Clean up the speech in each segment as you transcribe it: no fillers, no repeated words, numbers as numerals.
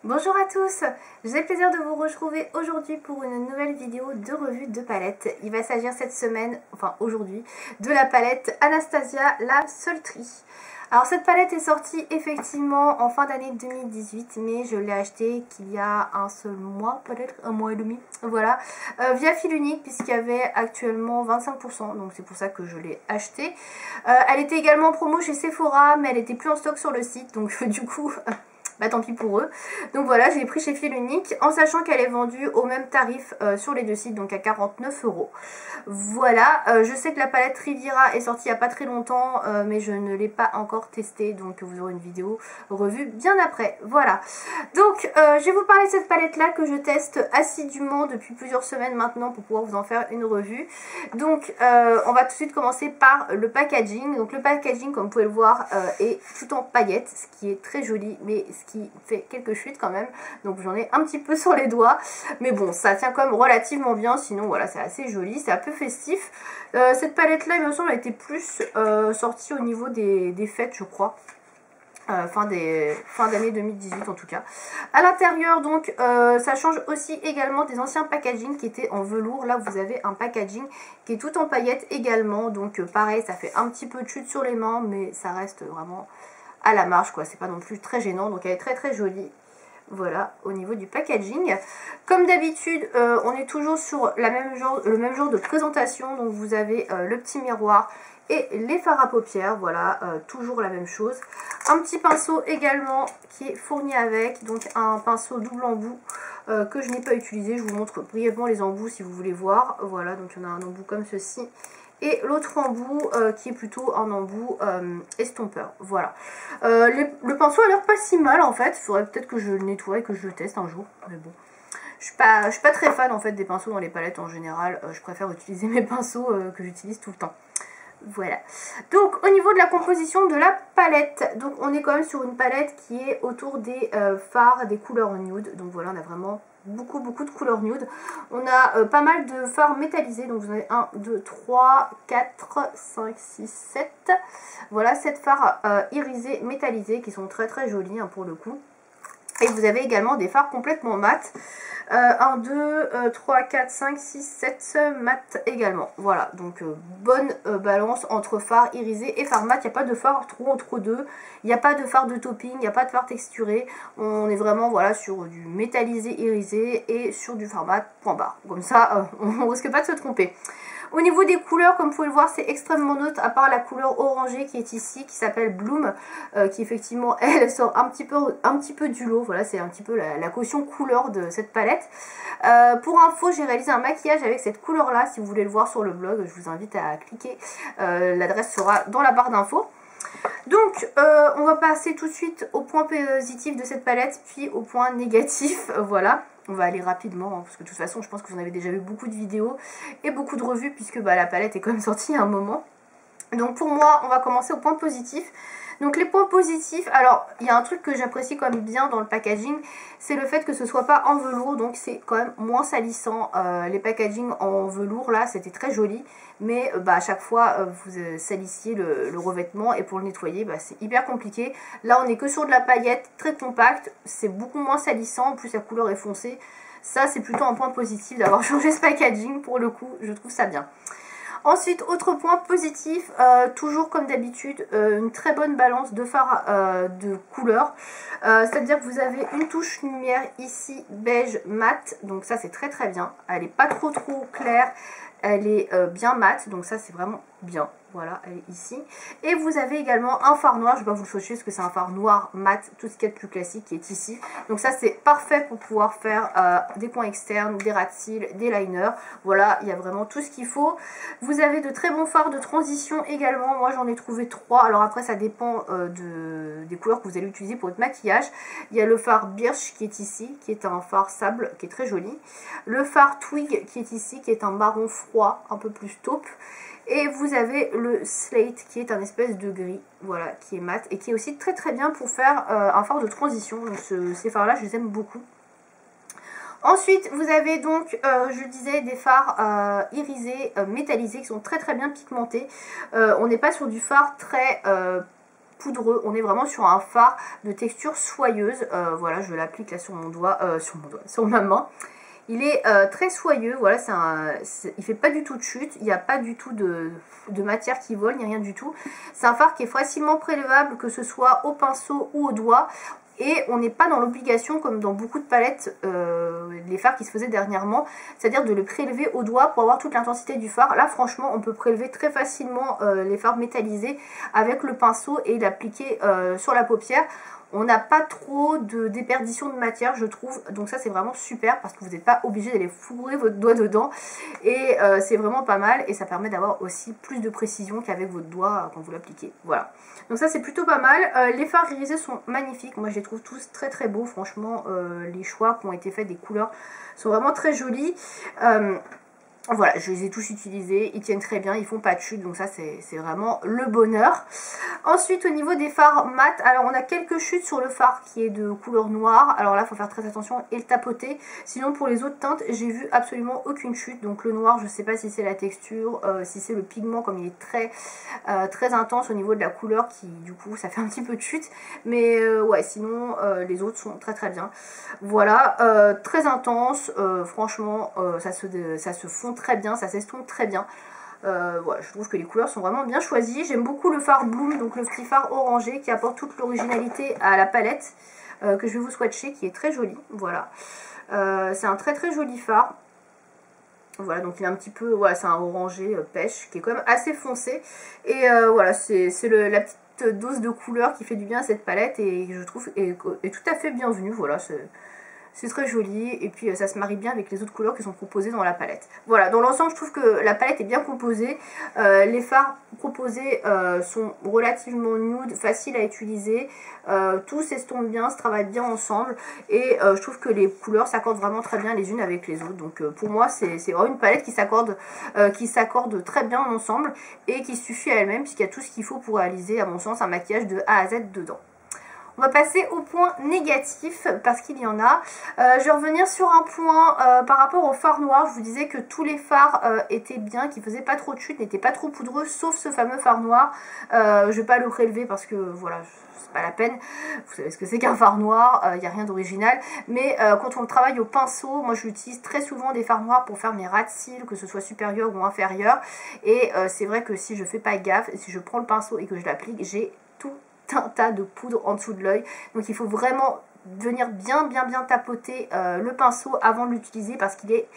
Bonjour à tous, j'ai le plaisir de vous retrouver aujourd'hui pour une nouvelle vidéo de revue de palette. Il va s'agir cette semaine, enfin aujourd'hui, de la palette Anastasia la Sultry. Alors cette palette est sortie effectivement en fin d'année 2018, mais je l'ai achetée qu'il y a un seul mois, peut-être un mois et demi, voilà, via fil unique puisqu'il y avait actuellement 25%, donc c'est pour ça que je l'ai achetée. Elle était également en promo chez Sephora, mais elle était plus en stock sur le site, donc du coup... bah tant pis pour eux. Donc voilà, j'ai pris chez fil unique en sachant qu'elle est vendue au même tarif sur les deux sites, donc à 49 €. Voilà, je sais que la palette Riviera est sortie il n'y a pas très longtemps, mais je ne l'ai pas encore testée, donc vous aurez une vidéo revue bien après. Voilà, donc je vais vous parler de cette palette là que je teste assidûment depuis plusieurs semaines maintenant pour pouvoir vous en faire une revue. Donc on va tout de suite commencer par le packaging. Donc le packaging, comme vous pouvez le voir, est tout en paillettes, ce qui est très joli, mais ce qui fait quelques chutes quand même, donc j'en ai un petit peu sur les doigts, mais bon, ça tient quand même relativement bien, sinon voilà, c'est assez joli, c'est un peu festif. Cette palette là, il me semble, a été plus sortie au niveau des fêtes, je crois. Fin d'année 2018 en tout cas. À l'intérieur donc ça change aussi également des anciens packaging qui étaient en velours. Là vous avez un packaging qui est tout en paillettes également, donc pareil, ça fait un petit peu de chute sur les mains, mais ça reste vraiment à la marge quoi, c'est pas non plus très gênant, donc elle est très très jolie. Voilà, au niveau du packaging. Comme d'habitude, on est toujours sur le même genre de présentation. Donc vous avez le petit miroir et les fards à paupières. Voilà, toujours la même chose. Un petit pinceau également qui est fourni avec. Donc un pinceau double embout que je n'ai pas utilisé. Je vous montre brièvement les embouts si vous voulez voir. Voilà, donc on a un embout comme ceci. Et l'autre embout qui est plutôt un embout estompeur. Voilà. Le pinceau a l'air pas si mal en fait. Il faudrait peut-être que je le nettoie et que je le teste un jour. Mais bon. Je suis pas très fan en fait des pinceaux dans les palettes en général. Je préfère utiliser mes pinceaux que j'utilise tout le temps. Voilà. Donc au niveau de la composition de la palette, donc on est quand même sur une palette qui est autour des fards, des couleurs nude. Donc voilà, on a vraiment beaucoup de couleurs nude. On a pas mal de fards métallisés, donc vous en avez 1, 2, 3, 4, 5, 6, 7. Voilà, 7 fards irisés métallisés qui sont très très jolis hein, pour le coup. Et vous avez également des fards complètement mat. 1, 2, 3, 4, 5, 6, 7 mat également. Voilà, donc bonne balance entre fards irisés et fards mat. Il n'y a pas de fard trop entre deux. Il n'y a pas de fard de topping, il n'y a pas de fard texturé. On est vraiment voilà, sur du métallisé irisé et sur du fard mat, point barre. Comme ça, on ne risque pas de se tromper. Au niveau des couleurs, comme vous pouvez le voir, c'est extrêmement neutre, à part la couleur orangée qui est ici, qui s'appelle Bloom, qui effectivement, elle sort un petit peu du lot. Voilà, c'est un petit peu la caution couleur de cette palette. Pour info, j'ai réalisé un maquillage avec cette couleur-là. Si vous voulez le voir sur le blog, je vous invite à cliquer. L'adresse sera dans la barre d'infos. Donc on va passer tout de suite au point positif de cette palette, puis au point négatif, voilà. On va aller rapidement, hein, parce que de toute façon je pense que vous en avez déjà vu beaucoup de vidéos et beaucoup de revues, puisque bah, la palette est quand même sortie il y a un moment. Donc pour moi, on va commencer au point positif. Donc les points positifs, alors il y a un truc que j'apprécie quand même bien dans le packaging, c'est le fait que ce soit pas en velours, donc c'est quand même moins salissant. Les packaging en velours là, c'était très joli, mais à chaque fois vous salissiez le revêtement, et pour le nettoyer c'est hyper compliqué. Là on est que sur de la paillette très compacte, c'est beaucoup moins salissant, en plus la couleur est foncée. Ça c'est plutôt un point positif d'avoir changé ce packaging, pour le coup je trouve ça bien. Ensuite, autre point positif, toujours comme d'habitude, une très bonne balance de fard de couleurs. C'est-à-dire que vous avez une touche lumière ici, beige mat, donc ça c'est très très bien. Elle n'est pas trop claire, elle est bien mat, donc ça c'est vraiment bien. Voilà, elle est ici. Et vous avez également un fard noir, je ne vais pas vous le swatcher parce que c'est un fard noir mat, tout ce qui est de plus classique qui est ici. Donc ça c'est parfait pour pouvoir faire des coins externes, des ras de cils, des liners. Voilà, il y a vraiment tout ce qu'il faut. Vous avez de très bons fards de transition également. Moi j'en ai trouvé 3. Alors après ça dépend des couleurs que vous allez utiliser pour votre maquillage. Il y a le fard Birch qui est ici, qui est un fard sable, qui est très joli. Le fard Twig qui est ici, qui est un marron froid, un peu plus taupe. Et vous avez le Slate qui est un espèce de gris, voilà, qui est mat et qui est aussi très très bien pour faire un fard de transition. Donc ces fards là je les aime beaucoup. Ensuite vous avez donc, je disais, des fards irisés, métallisés, qui sont très très bien pigmentés. On n'est pas sur du fard très poudreux. On est vraiment sur un fard de texture soyeuse. Voilà, je l'applique là sur mon doigt, sur ma main. Il est très soyeux, voilà, il fait pas du tout de chute, il n'y a pas du tout de matière qui vole, ni rien du tout. C'est un fard qui est facilement prélevable, que ce soit au pinceau ou au doigt. Et on n'est pas dans l'obligation, comme dans beaucoup de palettes, les fards qui se faisaient dernièrement, c'est-à-dire de le prélever au doigt pour avoir toute l'intensité du fard. Là, franchement, on peut prélever très facilement les fards métallisés avec le pinceau et l'appliquer sur la paupière. On n'a pas trop de déperdition de matière, je trouve. Donc ça, c'est vraiment super parce que vous n'êtes pas obligé d'aller fourrer votre doigt dedans. Et c'est vraiment pas mal. Et ça permet d'avoir aussi plus de précision qu'avec votre doigt quand vous l'appliquez. Voilà. Donc ça, c'est plutôt pas mal. Les fards irisés sont magnifiques. Moi, je les trouve tous très très beaux. Franchement, les choix qui ont été faits des couleurs sont vraiment très jolis. Voilà, je les ai tous utilisés, ils tiennent très bien, ils font pas de chute, donc ça c'est vraiment le bonheur. Ensuite, au niveau des fards mat, alors on a quelques chutes sur le fard qui est de couleur noire, alors là il faut faire très attention et le tapoter. Sinon pour les autres teintes, j'ai vu absolument aucune chute, donc le noir je sais pas si c'est la texture, si c'est le pigment comme il est très intense au niveau de la couleur qui du coup ça fait un petit peu de chute. Mais ouais, sinon les autres sont très bien. Voilà, très intense, franchement ça se fond très bien, ça s'estompe très bien. Voilà, je trouve que les couleurs sont vraiment bien choisies. J'aime beaucoup le fard Bloom, donc le petit fard orangé qui apporte toute l'originalité à la palette, que je vais vous swatcher, qui est très joli. Voilà, c'est un très joli fard. Voilà, donc il est un petit peu, voilà, c'est un orangé pêche qui est quand même assez foncé. Et voilà, c'est la petite dose de couleur qui fait du bien à cette palette et je trouve est tout à fait bienvenue. Voilà, c'est très joli et puis ça se marie bien avec les autres couleurs qui sont proposées dans la palette. Voilà, dans l'ensemble je trouve que la palette est bien composée. Les fards proposés sont relativement nude, faciles à utiliser. Tout s'estompe bien, se travaille bien ensemble. Et je trouve que les couleurs s'accordent vraiment très bien les unes avec les autres. Donc pour moi c'est vraiment une palette qui s'accorde très bien ensemble et qui suffit à elle-même puisqu'il y a tout ce qu'il faut pour réaliser à mon sens un maquillage de A à Z dedans. On va passer au point négatif parce qu'il y en a. Je vais revenir sur un point par rapport au fard noir. Je vous disais que tous les fards étaient bien, qui faisaient pas trop de chute, n'étaient pas trop poudreux, sauf ce fameux fard noir. Je vais pas le prélever parce que voilà, c'est pas la peine. Vous savez ce que c'est qu'un fard noir, il n'y a rien d'original. Mais quand on le travaille au pinceau, moi j'utilise très souvent des fards noirs pour faire mes ras de cils, que ce soit supérieur ou inférieur. Et c'est vrai que si je fais pas gaffe, si je prends le pinceau et que je l'applique, j'ai tout un tas de poudre en dessous de l'œil. Donc il faut vraiment venir bien tapoter le pinceau avant de l'utiliser parce qu'il est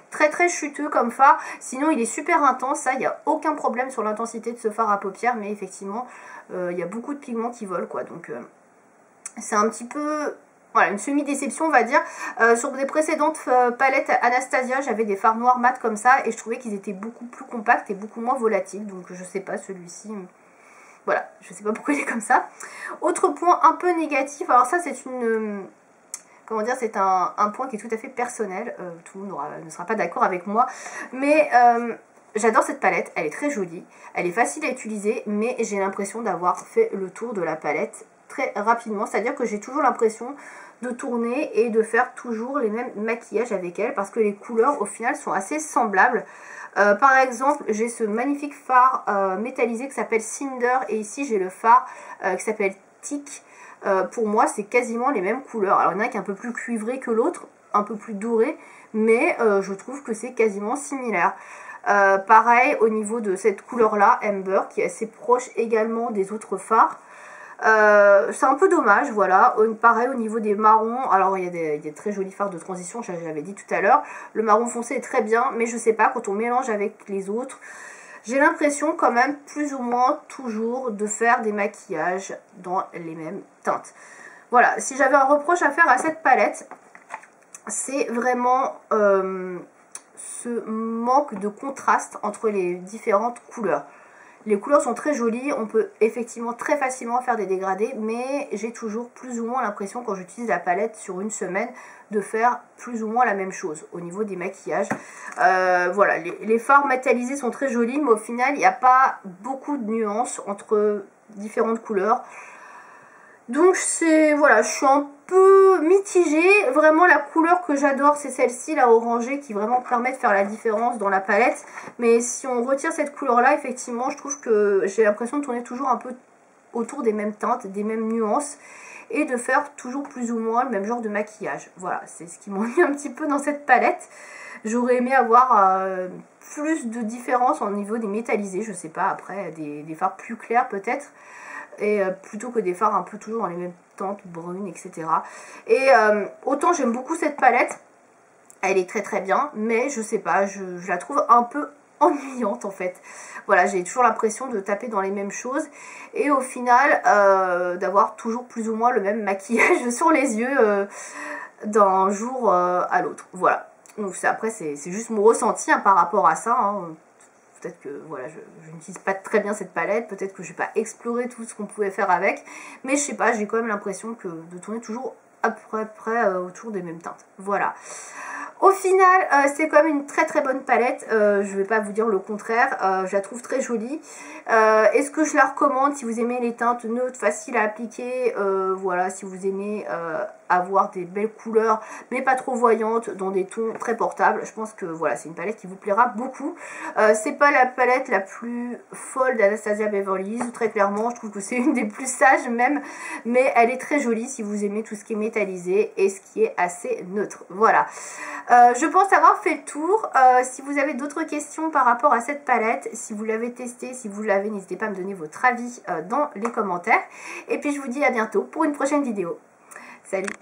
très chuteux comme fard. Sinon il est super intense, ça il n'y a aucun problème sur l'intensité de ce fard à paupières, mais effectivement il y a beaucoup de pigments qui volent quoi. Donc c'est un petit peu... Voilà, une semi-déception on va dire. Sur des précédentes palettes Anastasia, j'avais des fards noirs mat comme ça et je trouvais qu'ils étaient beaucoup plus compacts et beaucoup moins volatiles. Donc je sais pas, celui-ci... Voilà, je sais pas pourquoi il est comme ça. Autre point un peu négatif, alors ça c'est une... Comment dire, c'est un point qui est tout à fait personnel. Tout le monde ne sera pas d'accord avec moi. Mais j'adore cette palette, elle est très jolie. Elle est facile à utiliser, mais j'ai l'impression d'avoir fait le tour de la palette très rapidement. C'est-à-dire que j'ai toujours l'impression de tourner et de faire toujours les mêmes maquillages avec elle. Parce que les couleurs au final sont assez semblables. Par exemple, j'ai ce magnifique fard métallisé qui s'appelle Cinder et ici j'ai le fard qui s'appelle Tick. Pour moi, c'est quasiment les mêmes couleurs. Alors, il y en a qui est un peu plus cuivré que l'autre, un peu plus doré, mais je trouve que c'est quasiment similaire. Pareil, au niveau de cette couleur-là, Amber, qui est assez proche également des autres fards. C'est un peu dommage, voilà. Pareil au niveau des marrons, alors il y a des très jolis fards de transition, j'avais dit tout à l'heure. Le marron foncé est très bien, mais je sais pas, quand on mélange avec les autres, j'ai l'impression quand même plus ou moins toujours de faire des maquillages dans les mêmes teintes. Voilà, si j'avais un reproche à faire à cette palette, c'est vraiment ce manque de contraste entre les différentes couleurs. Les couleurs sont très jolies, on peut effectivement très facilement faire des dégradés, mais j'ai toujours plus ou moins l'impression quand j'utilise la palette sur une semaine de faire plus ou moins la même chose au niveau des maquillages. Voilà, les fards métallisés sont très jolis, mais au final il n'y a pas beaucoup de nuances entre différentes couleurs. Donc c'est, voilà, je suis un peu mitigée. Vraiment la couleur que j'adore c'est celle-ci, la orangée, qui vraiment permet de faire la différence dans la palette. Mais si on retire cette couleur là, effectivement je trouve que j'ai l'impression de tourner toujours un peu autour des mêmes teintes, des mêmes nuances, et de faire toujours plus ou moins le même genre de maquillage. Voilà, c'est ce qui m'ennuie un petit peu dans cette palette. J'aurais aimé avoir plus de différence au niveau des métallisés, je sais pas, après des fards plus clairs peut-être, et plutôt que des fards un peu toujours dans les mêmes teintes brunes, etc. Et autant j'aime beaucoup cette palette, elle est très très bien, mais je sais pas, je la trouve un peu ennuyante en fait. Voilà, j'ai toujours l'impression de taper dans les mêmes choses et au final d'avoir toujours plus ou moins le même maquillage sur les yeux d'un jour à l'autre. Voilà. Donc après c'est juste mon ressenti par rapport à ça. Hein. Peut-être que voilà, je n'utilise pas très bien cette palette, peut-être que je n'ai pas exploré tout ce qu'on pouvait faire avec, mais je sais pas, j'ai quand même l'impression que de tourner toujours à peu près autour des mêmes teintes. Voilà. Au final, c'est quand même une très très bonne palette, je vais pas vous dire le contraire, je la trouve très jolie. Est-ce que je la recommande si vous aimez les teintes neutres, faciles à appliquer, voilà, si vous aimez avoir des belles couleurs, mais pas trop voyantes, dans des tons très portables. Je pense que voilà, c'est une palette qui vous plaira beaucoup. C'est pas la palette la plus folle d'Anastasia Beverly Hills, très clairement, je trouve que c'est une des plus sages même, mais elle est très jolie si vous aimez tout ce qui est métallisé et ce qui est assez neutre. Voilà. Je pense avoir fait le tour. Si vous avez d'autres questions par rapport à cette palette, si vous l'avez testée, si vous l'avez, n'hésitez pas à me donner votre avis dans les commentaires. Et puis je vous dis à bientôt pour une prochaine vidéo. Salut!